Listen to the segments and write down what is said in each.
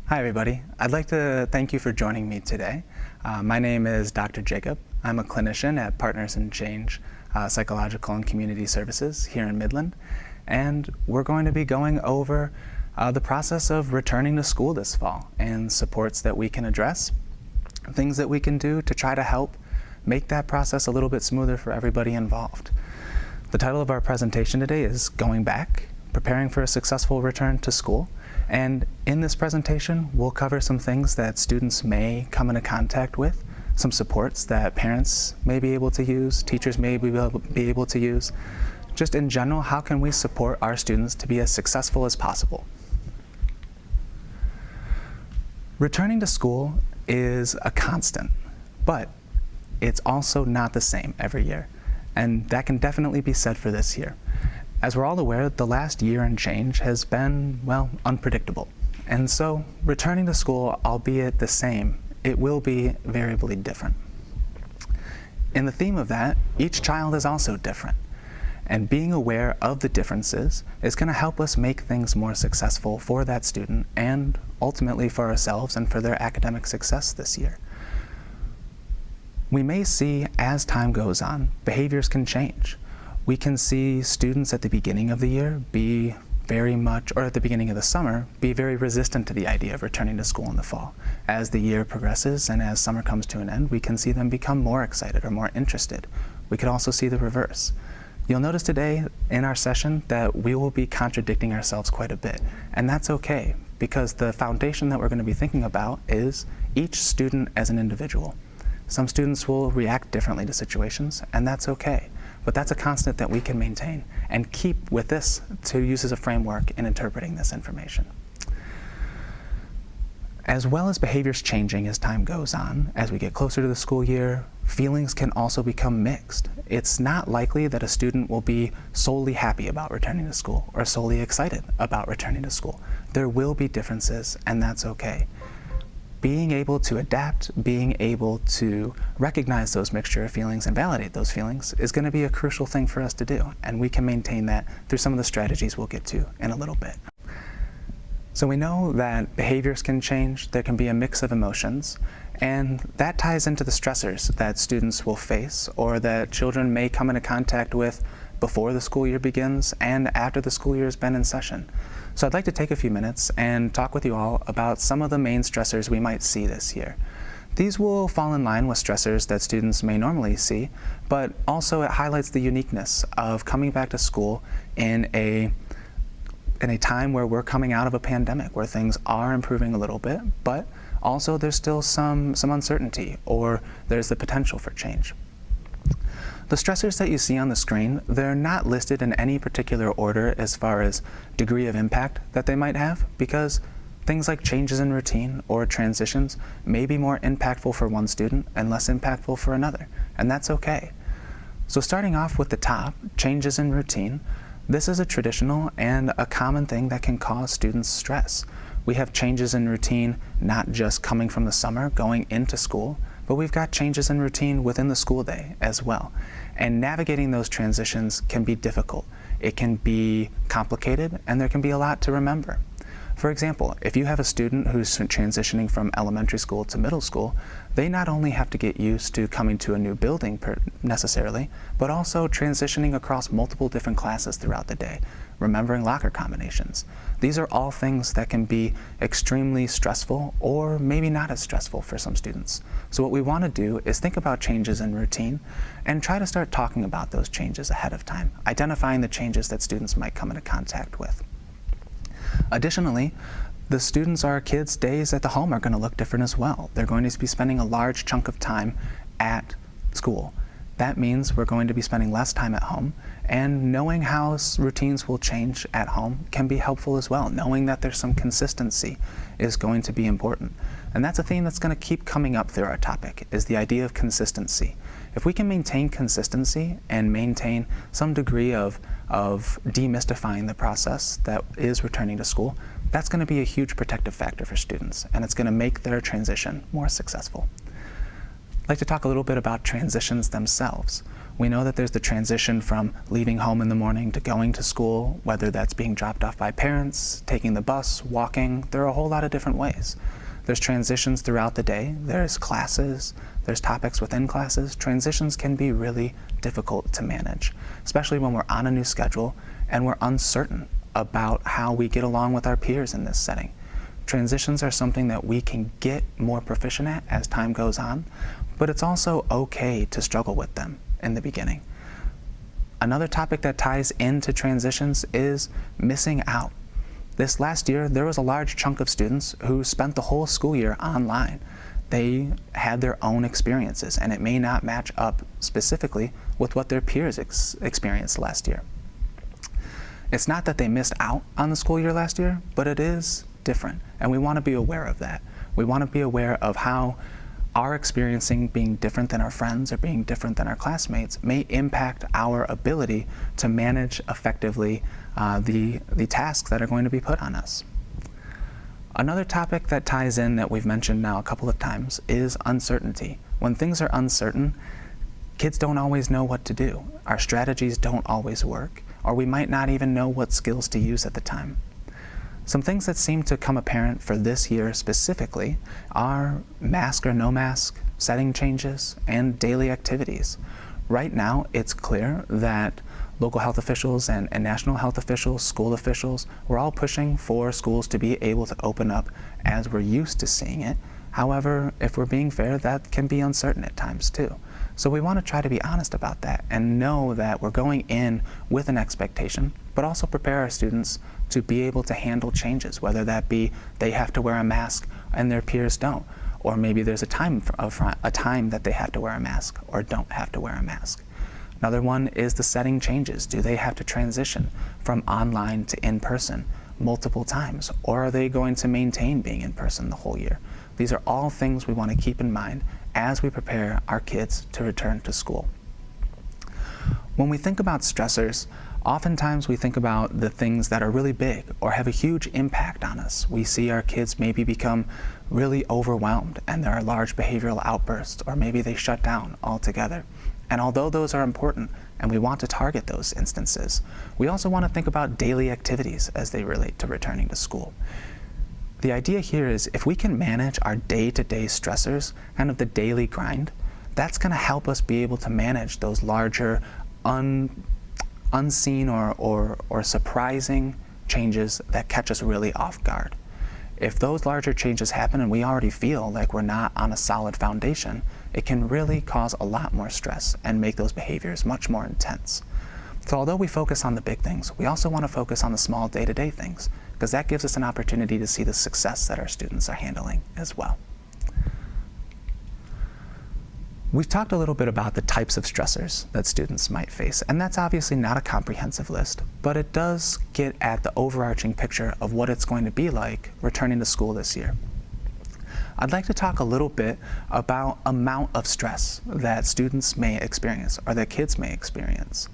Hi everybody. I'd like to thank you for joining me today. My name is Dr. Jacob. I'm a clinician at Partners in Change Psychological and Community Services here in Midland, and we're going to be going over the process of returning to school this fall and supports that we can address, things that we can do to try to help make that process a little bit smoother for everybody involved. The title of our presentation today is Going Back, Preparing for a Successful Return to School. And in this presentation, we'll cover some things that students may come into contact with, some supports that parents may be able to use, teachers may be able to use. Just in general, how can we support our students to be as successful as possible? Returning to school is a constant, but it's also not the same every year. And that can definitely be said for this year. As we're all aware, the last year and change has been, well, unpredictable. And so returning to school, albeit the same, it will be variably different. In the theme of that, each child is also different. And being aware of the differences is going to help us make things more successful for that student and ultimately for ourselves and for their academic success this year. We may see, as time goes on, behaviors can change. We can see students at the beginning of the year be very much, or at the beginning of the summer, be very resistant to the idea of returning to school in the fall. As the year progresses and as summer comes to an end, we can see them become more excited or more interested. We could also see the reverse. You'll notice today in our session that we will be contradicting ourselves quite a bit, and that's okay, because the foundation that we're going to be thinking about is each student as an individual. Some students will react differently to situations, and that's okay. But that's a constant that we can maintain and keep with this to use as a framework in interpreting this information. As well as behaviors changing as time goes on, as we get closer to the school year, feelings can also become mixed. It's not likely that a student will be solely happy about returning to school or solely excited about returning to school. There will be differences, and that's okay. Being able to adapt, being able to recognize those mixture of feelings and validate those feelings is going to be a crucial thing for us to do, and we can maintain that through some of the strategies we'll get to in a little bit. So we know that behaviors can change, there can be a mix of emotions, and that ties into the stressors that students will face or that children may come into contact with before the school year begins and after the school year has been in session. So I'd like to take a few minutes and talk with you all about some of the main stressors we might see this year. These will fall in line with stressors that students may normally see, but also it highlights the uniqueness of coming back to school in a time where we're coming out of a pandemic, where things are improving a little bit, but also there's still some uncertainty, or there's the potential for change. The stressors that you see on the screen, they're not listed in any particular order as far as degree of impact that they might have, because things like changes in routine or transitions may be more impactful for one student and less impactful for another, and that's okay. So starting off with the top, changes in routine, this is a traditional and a common thing that can cause students stress. We have changes in routine not just coming from the summer, going into school, but we've got changes in routine within the school day as well. And navigating those transitions can be difficult. It can be complicated, and there can be a lot to remember. For example, if you have a student who's transitioning from elementary school to middle school, they not only have to get used to coming to a new building necessarily, but also transitioning across multiple different classes throughout the day, remembering locker combinations. These are all things that can be extremely stressful or maybe not as stressful for some students. So what we want to do is think about changes in routine and try to start talking about those changes ahead of time, identifying the changes that students might come into contact with. Additionally, the students or kids' days at the home are going to look different as well. They're going to be spending a large chunk of time at school. That means we're going to be spending less time at home, and knowing how routines will change at home can be helpful as well. Knowing that there's some consistency is going to be important. And that's a theme that's going to keep coming up through our topic, is the idea of consistency. If we can maintain consistency and maintain some degree of demystifying the process that is returning to school, that's going to be a huge protective factor for students, and it's going to make their transition more successful. I'd like to talk a little bit about transitions themselves. We know that there's the transition from leaving home in the morning to going to school, whether that's being dropped off by parents, taking the bus, walking. There are a whole lot of different ways. There's transitions throughout the day. There's classes. There's topics within classes. Transitions can be really difficult to manage, especially when we're on a new schedule and we're uncertain about how we get along with our peers in this setting. Transitions are something that we can get more proficient at as time goes on, but it's also okay to struggle with them in the beginning. Another topic that ties into transitions is missing out. This last year, there was a large chunk of students who spent the whole school year online. They had their own experiences, and it may not match up specifically with what their peers experienced last year. It's not that they missed out on the school year last year, but it is different, and we want to be aware of that. We want to be aware of how our experiencing being different than our friends or being different than our classmates may impact our ability to manage effectively the tasks that are going to be put on us. Another topic that ties in that we've mentioned now a couple of times is uncertainty. When things are uncertain, kids don't always know what to do. Our strategies don't always work, or we might not even know what skills to use at the time. Some things that seem to come apparent for this year specifically are mask or no mask, setting changes, and daily activities. Right now, it's clear that local health officials and national health officials, school officials, we're all pushing for schools to be able to open up as we're used to seeing it. However, if we're being fair, that can be uncertain at times too. So we want to try to be honest about that and know that we're going in with an expectation, but also prepare our students to be able to handle changes, whether that be they have to wear a mask and their peers don't, or maybe there's a time that they have to wear a mask or don't have to wear a mask. Another one is the setting changes. Do they have to transition from online to in-person multiple times, or are they going to maintain being in person the whole year? These are all things we want to keep in mind as we prepare our kids to return to school. When we think about stressors, oftentimes we think about the things that are really big or have a huge impact on us. We see our kids maybe become really overwhelmed and there are large behavioral outbursts, or maybe they shut down altogether. And although those are important and we want to target those instances, we also want to think about daily activities as they relate to returning to school. The idea here is if we can manage our day-to-day stressors, kind of the daily grind, that's going to help us be able to manage those larger unseen or surprising changes that catch us really off guard. If those larger changes happen and we already feel like we're not on a solid foundation, it can really cause a lot more stress and make those behaviors much more intense. So although we focus on the big things, we also want to focus on the small day-to-day things, because that gives us an opportunity to see the success that our students are handling as well. We've talked a little bit about the types of stressors that students might face, and that's obviously not a comprehensive list, but it does get at the overarching picture of what it's going to be like returning to school this year. I'd like to talk a little bit about amount of stress that students may experience or that kids may experience.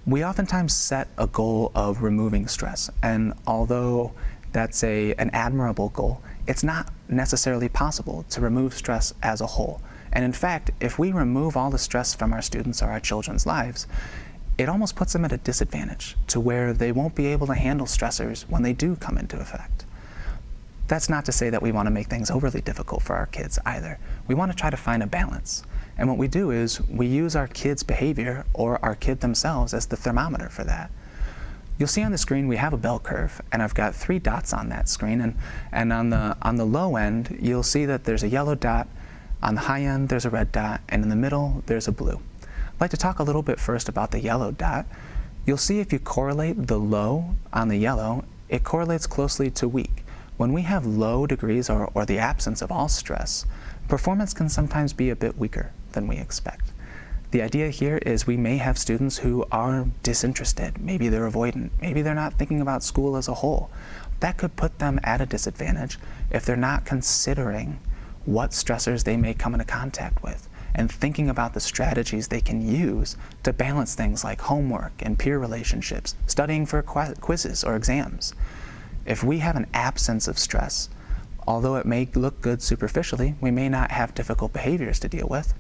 We oftentimes set a goal of removing stress, and although that's an admirable goal, it's not necessarily possible to remove stress as a whole. And in fact, if we remove all the stress from our students or our children's lives, it almost puts them at a disadvantage to where they won't be able to handle stressors when they do come into effect. That's not to say that we want to make things overly difficult for our kids either. We want to try to find a balance. And what we do is we use our kids' behavior or our kid themselves as the thermometer for that. You'll see on the screen we have a bell curve, and I've got 3 dots on that screen, and on the low end you'll see that there's a yellow dot, on the high end there's a red dot, and in the middle there's a blue. I'd like to talk a little bit first about the yellow dot. You'll see if you correlate the low on the yellow, it correlates closely to weak. When we have low degrees or the absence of all stress, performance can sometimes be a bit weaker than we expect. The idea here is we may have students who are disinterested, maybe they're avoidant, maybe they're not thinking about school as a whole. That could put them at a disadvantage if they're not considering what stressors they may come into contact with and thinking about the strategies they can use to balance things like homework and peer relationships, studying for quizzes or exams. If we have an absence of stress, although it may look good superficially, we may not have difficult behaviors to deal with.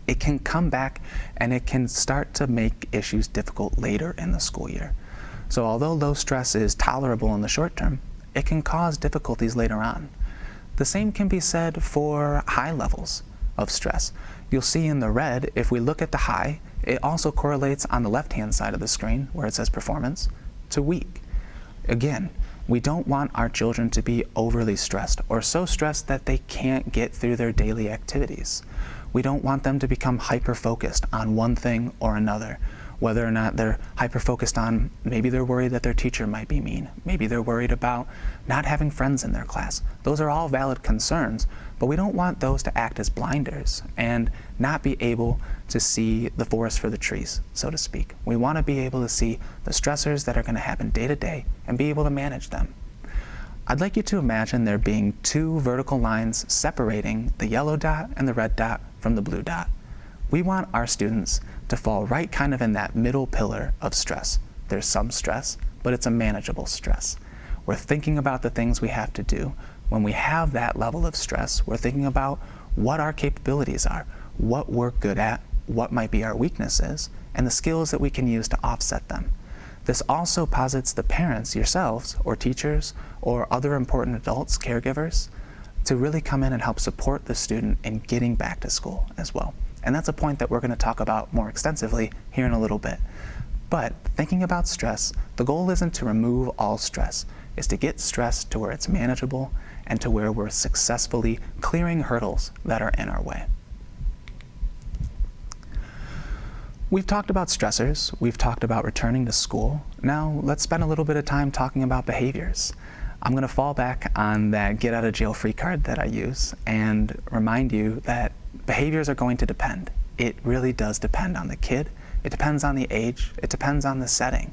it can come back and it can start to make issues difficult later in the school year. So although low stress is tolerable in the short term, it can cause difficulties later on. The same can be said for high levels of stress. You'll see in the red, if we look at the high, it also correlates on the left-hand side of the screen where it says performance to weak. Again, we don't want our children to be overly stressed or so stressed that they can't get through their daily activities. We don't want them to become hyper-focused on one thing or another, whether or not they're hyper-focused on, maybe they're worried that their teacher might be mean, maybe they're worried about not having friends in their class. Those are all valid concerns, but we don't want those to act as blinders and not be able to see the forest for the trees, so to speak. We want to be able to see the stressors that are going to happen day to day and be able to manage them. I'd like you to imagine there being two vertical lines separating the yellow dot and the red dot from the blue dot. We want our students to fall right kind of in that middle pillar of stress. There's some stress, but it's a manageable stress. We're thinking about the things we have to do. When we have that level of stress, we're thinking about what our capabilities are, what we're good at, what might be our weaknesses, and the skills that we can use to offset them. This also posits the parents, yourselves, or teachers, or other important adults, caregivers, to really come in and help support the student in getting back to school as well. And that's a point that we're going to talk about more extensively here in a little bit. But thinking about stress, the goal isn't to remove all stress, it's to get stress to where it's manageable and to where we're successfully clearing hurdles that are in our way. We've talked about stressors, we've talked about returning to school. Now let's spend a little bit of time talking about behaviors. I'm going to fall back on that get out of jail free card that I use and remind you that behaviors are going to depend. It really does depend on the kid, it depends on the age, it depends on the setting.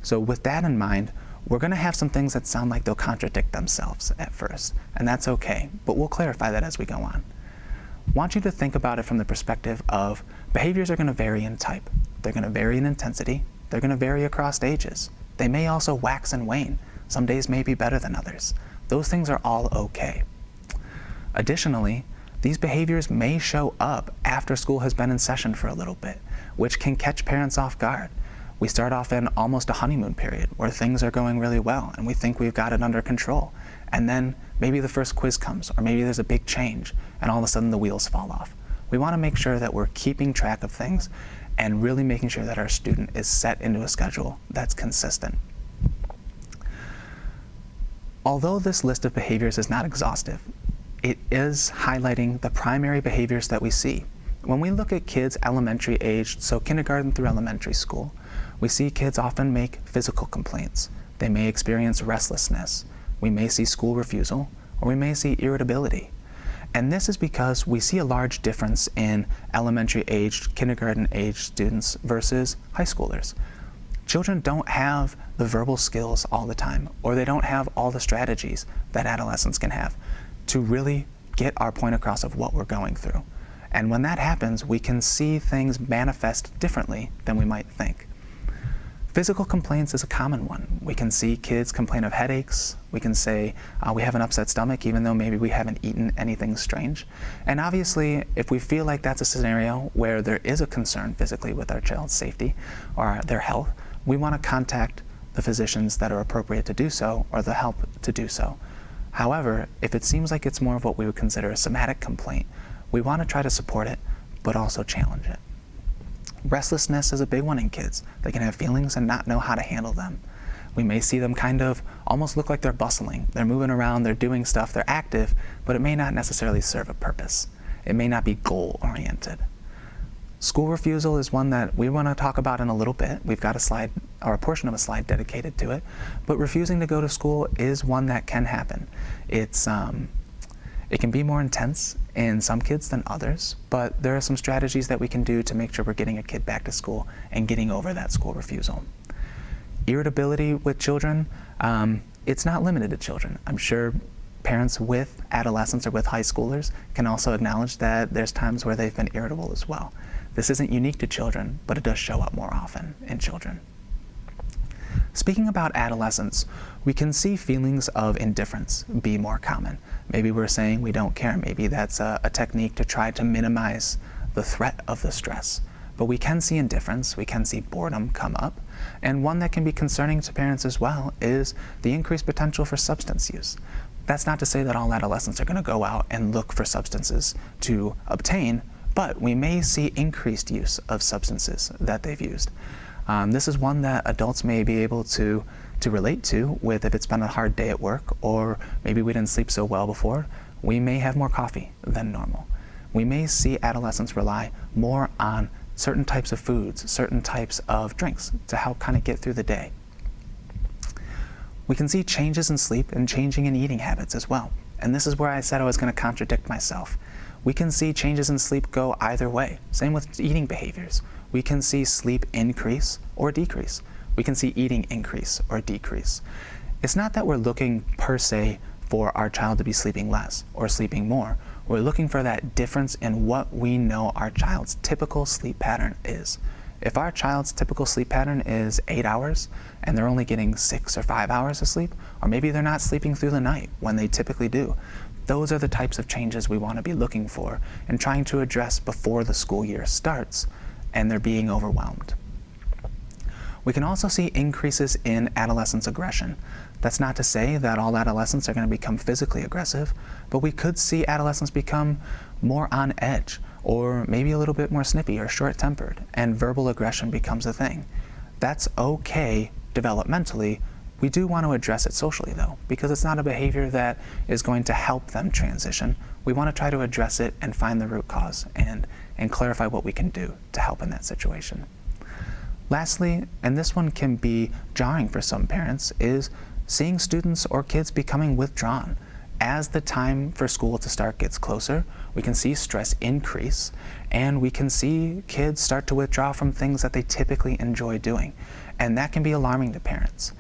So with that in mind, we're going to have some things that sound like they'll contradict themselves at first, and that's okay, but we'll clarify that as we go on. I want you to think about it from the perspective of behaviors are going to vary in type, they're going to vary in intensity, they're going to vary across ages. They may also wax and wane. Some days may be better than others. Those things are all okay. Additionally, these behaviors may show up after school has been in session for a little bit, which can catch parents off guard. We start off in almost a honeymoon period where things are going really well and we think we've got it under control. And then maybe the first quiz comes, or maybe there's a big change and all of a sudden the wheels fall off. We want to make sure that we're keeping track of things and really making sure that our student is set into a schedule that's consistent. Although this list of behaviors is not exhaustive, it is highlighting the primary behaviors that we see. When we look at kids elementary aged, so kindergarten through elementary school, we see kids often make physical complaints. They may experience restlessness. We may see school refusal, or we may see irritability. And this is because we see a large difference in elementary aged, kindergarten aged students versus high schoolers. Children don't have the verbal skills all the time, or they don't have all the strategies that adolescents can have to really get our point across of what we're going through. And when that happens, we can see things manifest differently than we might think. Physical complaints is a common one. We can see kids complain of headaches. We can say we have an upset stomach even though maybe we haven't eaten anything strange. And obviously, if we feel like that's a scenario where there is a concern physically with our child's safety or their health, we want to contact the physicians that are appropriate to do so or the help to do so. However, if it seems like it's more of what we would consider a somatic complaint, we want to try to support it, but also challenge it. Restlessness is a big one in kids. They can have feelings and not know how to handle them. We may see them kind of almost look like they're bustling. They're moving around, they're doing stuff, they're active, but it may not necessarily serve a purpose. It may not be goal-oriented. School refusal is one that we want to talk about in a little bit. We've got a slide, or a portion of a slide dedicated to it, but refusing to go to school is one that can happen. It can be more intense in some kids than others, but there are some strategies that we can do to make sure we're getting a kid back to school and getting over that school refusal. Irritability with children, it's not limited to children. I'm sure parents with adolescents or with high schoolers can also acknowledge that there's times where they've been irritable as well. This isn't unique to children, but it does show up more often in children. Speaking about adolescents, we can see feelings of indifference be more common. Maybe we're saying we don't care. Maybe that's a technique to try to minimize the threat of the stress. But we can see indifference, we can see boredom come up, and one that can be concerning to parents as well is the increased potential for substance use. That's not to say that all adolescents are going to go out and look for substances to obtain, but we may see increased use of substances that they've used. This is one that adults may be able to relate to with if it's been a hard day at work, or maybe we didn't sleep so well before, we may have more coffee than normal. We may see adolescents rely more on certain types of foods, certain types of drinks to help kind of get through the day. We can see changes in sleep and changing in eating habits as well. And this is where I said I was going to contradict myself. We can see changes in sleep go either way. Same with eating behaviors. We can see sleep increase or decrease. We can see eating increase or decrease. It's not that we're looking per se for our child to be sleeping less or sleeping more. We're looking for that difference in what we know our child's typical sleep pattern is. If our child's typical sleep pattern is 8 hours and they're only getting 6 or 5 hours of sleep, or maybe they're not sleeping through the night when they typically do, those are the types of changes we want to be looking for and trying to address before the school year starts and they're being overwhelmed. We can also see increases in adolescents' aggression. That's not to say that all adolescents are going to become physically aggressive, but we could see adolescents become more on edge, or maybe a little bit more snippy or short-tempered, and verbal aggression becomes a thing. That's okay developmentally. We do want to address it socially though, because it's not a behavior that is going to help them transition. We want to try to address it and find the root cause and clarify what we can do to help in that situation. Lastly, and this one can be jarring for some parents, is seeing students or kids becoming withdrawn. As the time for school to start gets closer, we can see stress increase, and we can see kids start to withdraw from things that they typically enjoy doing. And that can be alarming to parents.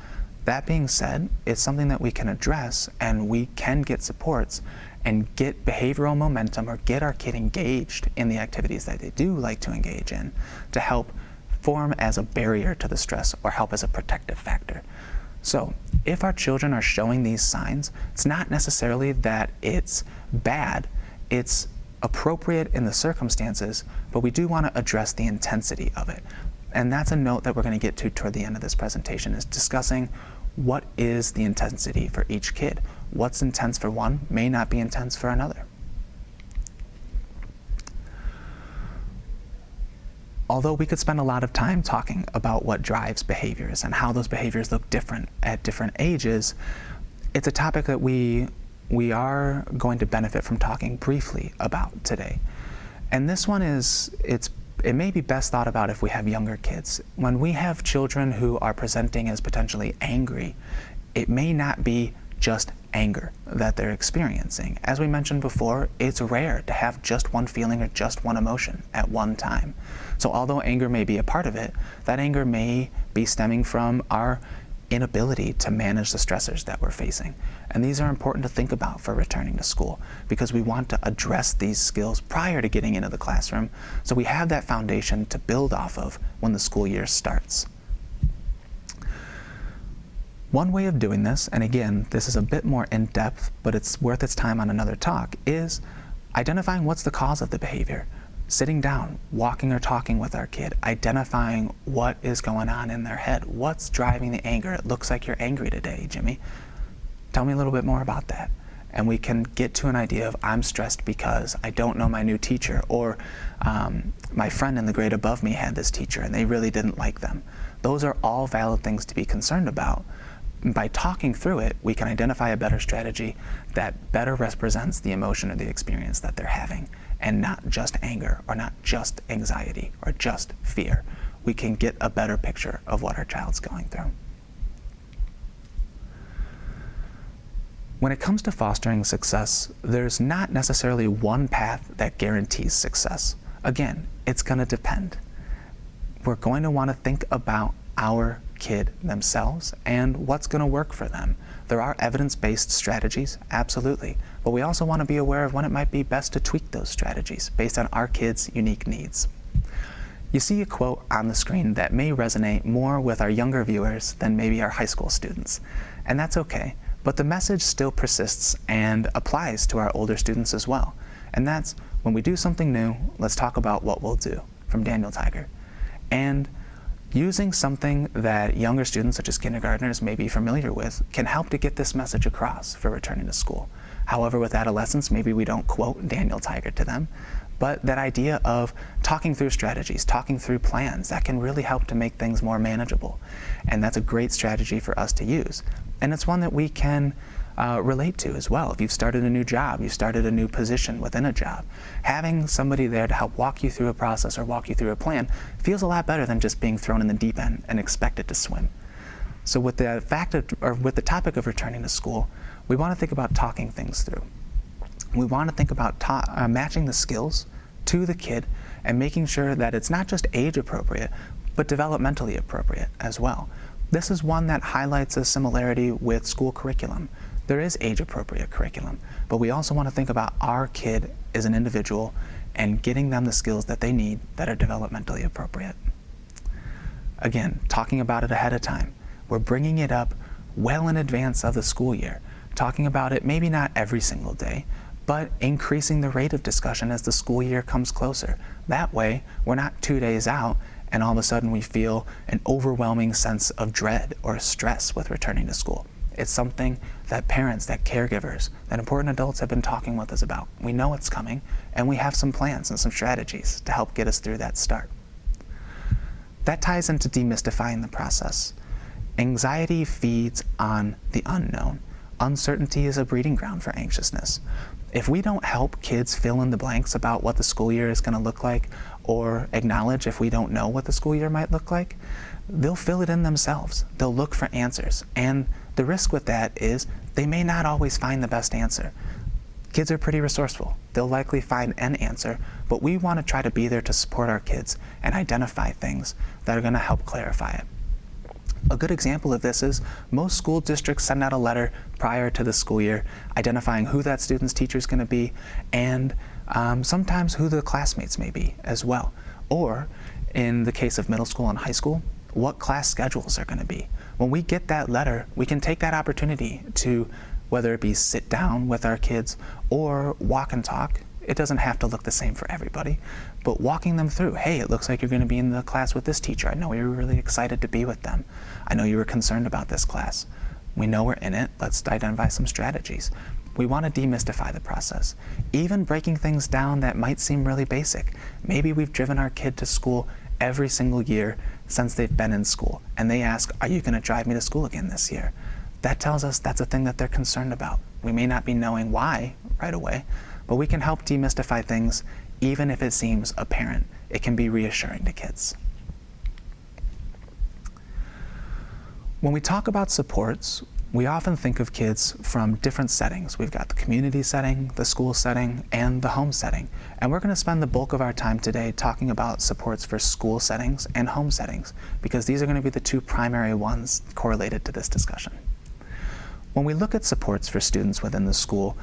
That being said, it's something that we can address, and we can get supports and get behavioral momentum or get our kid engaged in the activities that they do like to engage in to help form as a barrier to the stress or help as a protective factor. So if our children are showing these signs, it's not necessarily that it's bad, it's appropriate in the circumstances, but we do want to address the intensity of it. And that's a note that we're going to get to toward the end of this presentation, is discussing what is the intensity for each kid. What's intense for one may not be intense for another. Although we could spend a lot of time talking about what drives behaviors and how those behaviors look different at different ages, it's a topic that we are going to benefit from talking briefly about today. And this one is, it may be best thought about if we have younger kids. When we have children who are presenting as potentially angry, it may not be just anger that they're experiencing. As we mentioned before, it's rare to have just one feeling or just one emotion at one time. So although anger may be a part of it, that anger may be stemming from our inability to manage the stressors that we're facing. And these are important to think about for returning to school, because we want to address these skills prior to getting into the classroom, so we have that foundation to build off of when the school year starts. One way of doing this, and again, this is a bit more in-depth, but it's worth its time on another talk, is identifying what's the cause of the behavior. Sitting down, walking or talking with our kid, identifying what is going on in their head. What's driving the anger? It looks like you're angry today, Jimmy. Tell me a little bit more about that. And we can get to an idea of, I'm stressed because I don't know my new teacher, or my friend in the grade above me had this teacher and they really didn't like them. Those are all valid things to be concerned about. By talking through it, we can identify a better strategy that better represents the emotion or the experience that they're having, and not just anger, or not just anxiety, or just fear. We can get a better picture of what our child's going through. When it comes to fostering success, there's not necessarily one path that guarantees success. Again, it's going to depend. We're going to want to think about our kid themselves and what's going to work for them. There are evidence-based strategies, absolutely, but we also want to be aware of when it might be best to tweak those strategies based on our kids' unique needs. You see a quote on the screen that may resonate more with our younger viewers than maybe our high school students, and that's okay, but the message still persists and applies to our older students as well, and that's, When we do something new, let's talk about what we'll do, from Daniel Tiger. And using something that younger students, such as kindergartners, may be familiar with can help to get this message across for returning to school. However, with adolescents, maybe we don't quote Daniel Tiger to them, but that idea of talking through strategies, talking through plans, that can really help to make things more manageable. And that's a great strategy for us to use. And it's one that we can relate to as well. If you've started a new job, you've started a new position within a job, having somebody there to help walk you through a process or walk you through a plan feels a lot better than just being thrown in the deep end and expected to swim. So with the topic of returning to school, we want to think about talking things through. We want to think about matching the skills to the kid and making sure that it's not just age appropriate, but developmentally appropriate as well. This is one that highlights a similarity with school curriculum. There is age-appropriate curriculum, but we also want to think about our kid as an individual and getting them the skills that they need that are developmentally appropriate. Again, talking about it ahead of time. We're bringing it up well in advance of the school year, talking about it maybe not every single day, but increasing the rate of discussion as the school year comes closer. That way, we're not 2 days out and all of a sudden we feel an overwhelming sense of dread or stress with returning to school. It's something that parents, that caregivers, that important adults have been talking with us about. We know it's coming, and we have some plans and some strategies to help get us through that start. That ties into demystifying the process. Anxiety feeds on the unknown. Uncertainty is a breeding ground for anxiousness. If we don't help kids fill in the blanks about what the school year is going to look like, or acknowledge if we don't know what the school year might look like, they'll fill it in themselves. They'll look for answers. And the risk with that is they may not always find the best answer. Kids are pretty resourceful. They'll likely find an answer, but we want to try to be there to support our kids and identify things that are going to help clarify it. A good example of this is most school districts send out a letter prior to the school year identifying who that student's teacher is going to be and sometimes who the classmates may be as well. Or in the case of middle school and high school, what class schedules are going to be. When we get that letter, we can take that opportunity to, whether it be sit down with our kids or walk and talk. It doesn't have to look the same for everybody, but walking them through, hey, it looks like you're going to be in the class with this teacher. I know you were really excited to be with them. I know you were concerned about this class. We know we're in it. Let's identify some strategies. We want to demystify the process. Even breaking things down that might seem really basic. Maybe we've driven our kid to school every single year since they've been in school, and they ask, are you going to drive me to school again this year? That tells us that's a thing that they're concerned about. We may not be knowing why right away, but we can help demystify things even if it seems apparent. It can be reassuring to kids. When we talk about supports, we often think of kids from different settings. We've got the community setting, the school setting, and the home setting. And we're going to spend the bulk of our time today talking about supports for school settings and home settings, because these are going to be the two primary ones correlated to this discussion. When we look at supports for students within the school,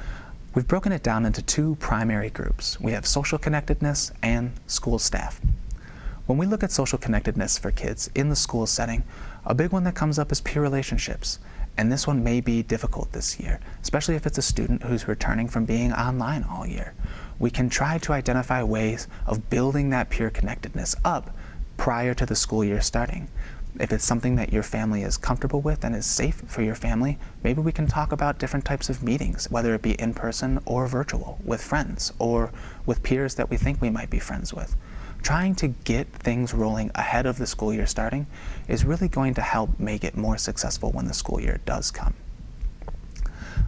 we've broken it down into two primary groups. We have social connectedness and school staff. When we look at social connectedness for kids in the school setting, a big one that comes up is peer relationships. And this one may be difficult this year, especially if it's a student who's returning from being online all year. We can try to identify ways of building that peer connectedness up prior to the school year starting. If it's something that your family is comfortable with and is safe for your family, maybe we can talk about different types of meetings, whether it be in person or virtual, with friends or with peers that we think we might be friends with. Trying to get things rolling ahead of the school year starting is really going to help make it more successful when the school year does come.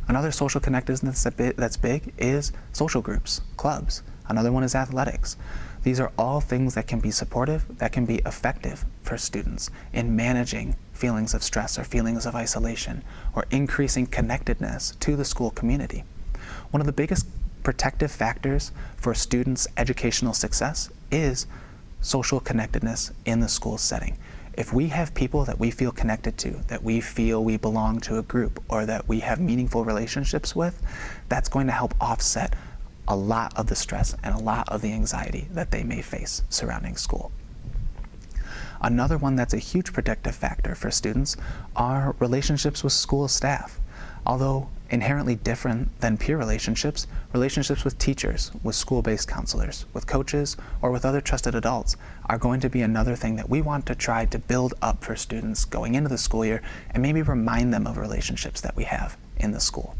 Another social connectedness that's big is social groups, clubs. Another one is athletics. These are all things that can be supportive, that can be effective for students in managing feelings of stress or feelings of isolation or increasing connectedness to the school community. One of the biggest protective factors for students' educational success is social connectedness in the school setting. If we have people that we feel connected to, that we feel we belong to a group, or that we have meaningful relationships with, that's going to help offset a lot of the stress and a lot of the anxiety that they may face surrounding school. Another one that's a huge protective factor for students are relationships with school staff. Although inherently different than peer relationships, relationships with teachers, with school-based counselors, with coaches, or with other trusted adults are going to be another thing that we want to try to build up for students going into the school year and maybe remind them of relationships that we have in the school.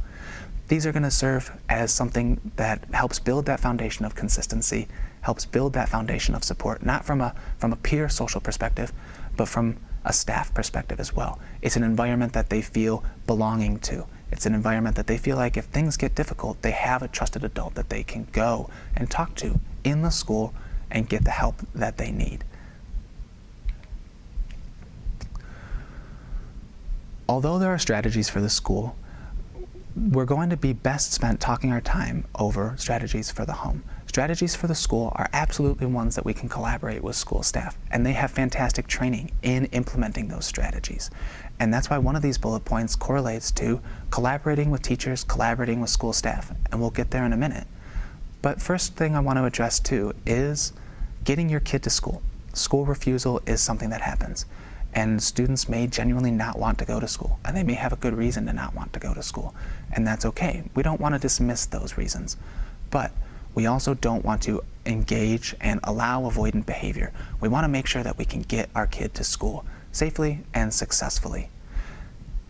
These are going to serve as something that helps build that foundation of consistency, helps build that foundation of support, not from a peer social perspective, but from a staff perspective as well. It's an environment that they feel belonging to. It's an environment that they feel like if things get difficult, they have a trusted adult that they can go and talk to in the school and get the help that they need. Although there are strategies for the school, we're going to be best spent talking our time over strategies for the home. Strategies for the school are absolutely ones that we can collaborate with school staff, and they have fantastic training in implementing those strategies. And that's why one of these bullet points correlates to collaborating with teachers, collaborating with school staff, and we'll get there in a minute. But first thing I want to address too is getting your kid to school. School refusal is something that happens. And students may genuinely not want to go to school, and they may have a good reason to not want to go to school, and that's okay. We don't want to dismiss those reasons, but we also don't want to engage and allow avoidant behavior. We want to make sure that we can get our kid to school safely and successfully.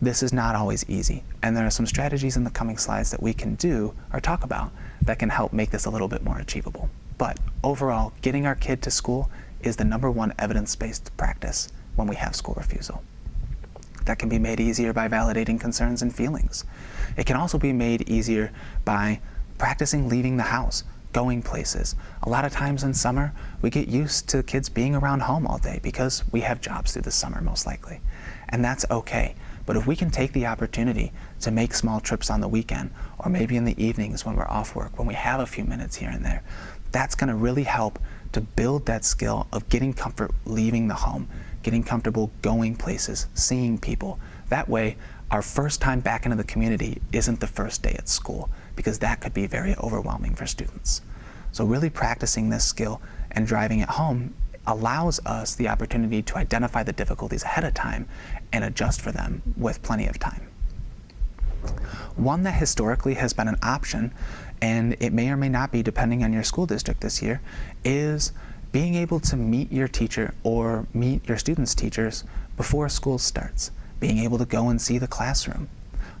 This is not always easy, and there are some strategies in the coming slides that we can do or talk about that can help make this a little bit more achievable. But overall, getting our kid to school is the #1 evidence-based practice when we have school refusal. That can be made easier by validating concerns and feelings. It can also be made easier by practicing leaving the house, going places. A lot of times in summer, we get used to kids being around home all day because we have jobs through the summer most likely. And that's okay. But if we can take the opportunity to make small trips on the weekend, or maybe in the evenings when we're off work, when we have a few minutes here and there, that's going to really help to build that skill of getting comfort leaving the home, getting comfortable going places, seeing people. That way, our first time back into the community isn't the first day at school, because that could be very overwhelming for students. So really practicing this skill and driving it home allows us the opportunity to identify the difficulties ahead of time and adjust for them with plenty of time. One that historically has been an option, and it may or may not be depending on your school district this year, is being able to meet your teacher or meet your students' teachers before school starts, being able to go and see the classroom.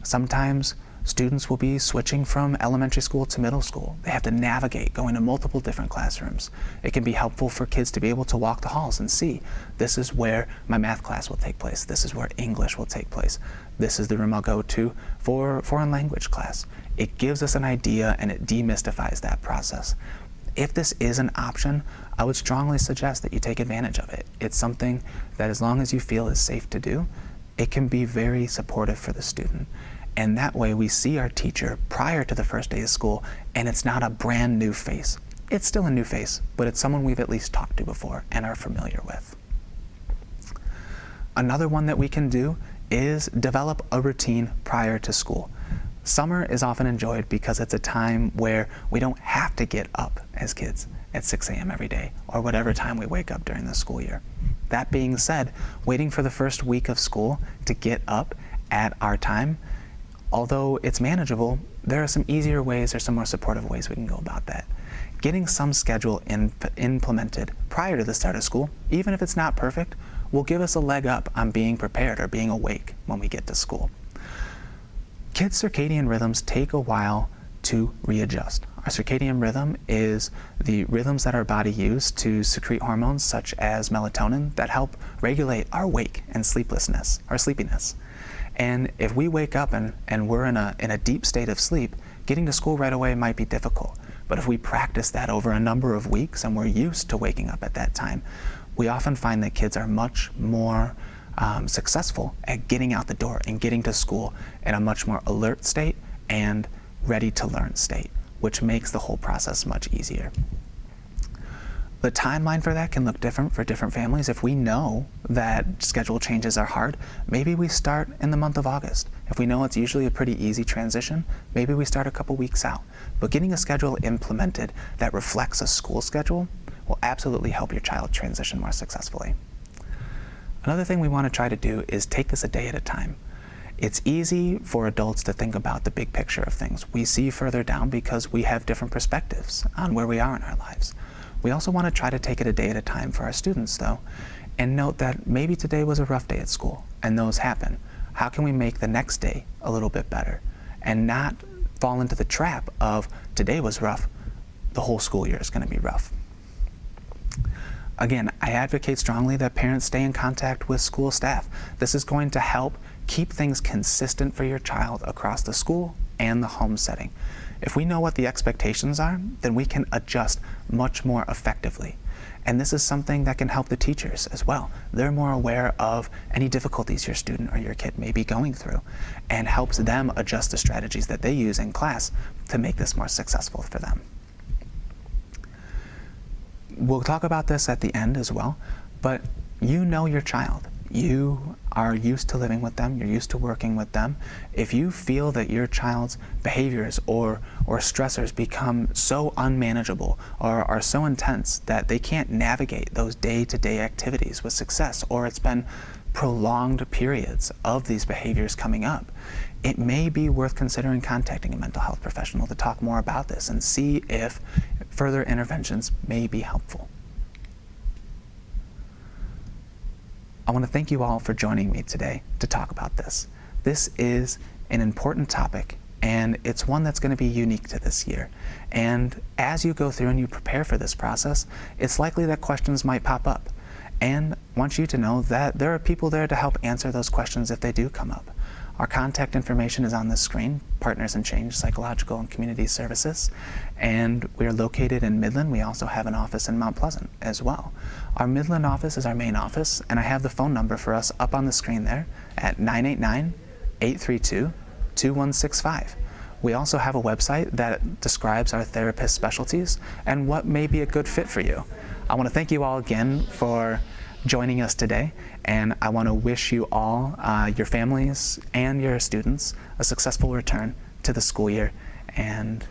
Sometimes students will be switching from elementary school to middle school. They have to navigate going to multiple different classrooms. It can be helpful for kids to be able to walk the halls and see, this is where my math class will take place. This is where English will take place. This is the room I'll go to for foreign language class. It gives us an idea and it demystifies that process. If this is an option, I would strongly suggest that you take advantage of it. It's something that, as long as you feel is safe to do, it can be very supportive for the student. And that way we see our teacher prior to the first day of school, and it's not a brand new face. It's still a new face, but it's someone we've at least talked to before and are familiar with. Another one that we can do is develop a routine prior to school. Summer is often enjoyed because it's a time where we don't have to get up as kids at 6 a.m. every day, or whatever time we wake up during the school year. That being said, waiting for the first week of school to get up at our time, although it's manageable, there are some easier ways or some more supportive ways we can go about that. Getting some schedule implemented prior to the start of school, even if it's not perfect, will give us a leg up on being prepared or being awake when we get to school. Kids' circadian rhythms take a while to readjust. Our circadian rhythm is the rhythms that our body uses to secrete hormones such as melatonin that help regulate our wake and sleeplessness, our sleepiness. And if we wake up and we're in a deep state of sleep, getting to school right away might be difficult. But if we practice that over a number of weeks and we're used to waking up at that time, we often find that kids are much more successful at getting out the door and getting to school in a much more alert state and ready to learn state, which makes the whole process much easier. The timeline for that can look different for different families. If we know that schedule changes are hard, maybe we start in the month of August. If we know it's usually a pretty easy transition, maybe we start a couple weeks out. But getting a schedule implemented that reflects a school schedule will absolutely help your child transition more successfully. Another thing we want to try to do is take this a day at a time. It's easy for adults to think about the big picture of things. We see further down because we have different perspectives on where we are in our lives. We also want to try to take it a day at a time for our students, though, and note that maybe today was a rough day at school, and those happen. How can we make the next day a little bit better and not fall into the trap of today was rough, the whole school year is going to be rough? Again, I advocate strongly that parents stay in contact with school staff. This is going to help keep things consistent for your child across the school and the home setting. If we know what the expectations are, then we can adjust much more effectively. And this is something that can help the teachers as well. They're more aware of any difficulties your student or your kid may be going through and helps them adjust the strategies that they use in class to make this more successful for them. We'll talk about this at the end as well, but you know your child. You are used to living with them, you're used to working with them. If you feel that your child's behaviors or stressors become so unmanageable or are so intense that they can't navigate those day-to-day activities with success, or it's been prolonged periods of these behaviors coming up, it may be worth considering contacting a mental health professional to talk more about this and see if further interventions may be helpful. I want to thank you all for joining me today to talk about this. This is an important topic, and it's one that's going to be unique to this year. And as you go through and you prepare for this process, it's likely that questions might pop up. And I want you to know that there are people there to help answer those questions if they do come up. Our contact information is on the screen, Partners in Change Psychological and Community Services, and we are located in Midland. We also have an office in Mount Pleasant as well. Our Midland office is our main office, and I have the phone number for us up on the screen there at 989-832-2165. We also have a website that describes our therapist specialties and what may be a good fit for you. I want to thank you all again for joining us today, and I want to wish you all, your families and your students, a successful return to the school year, and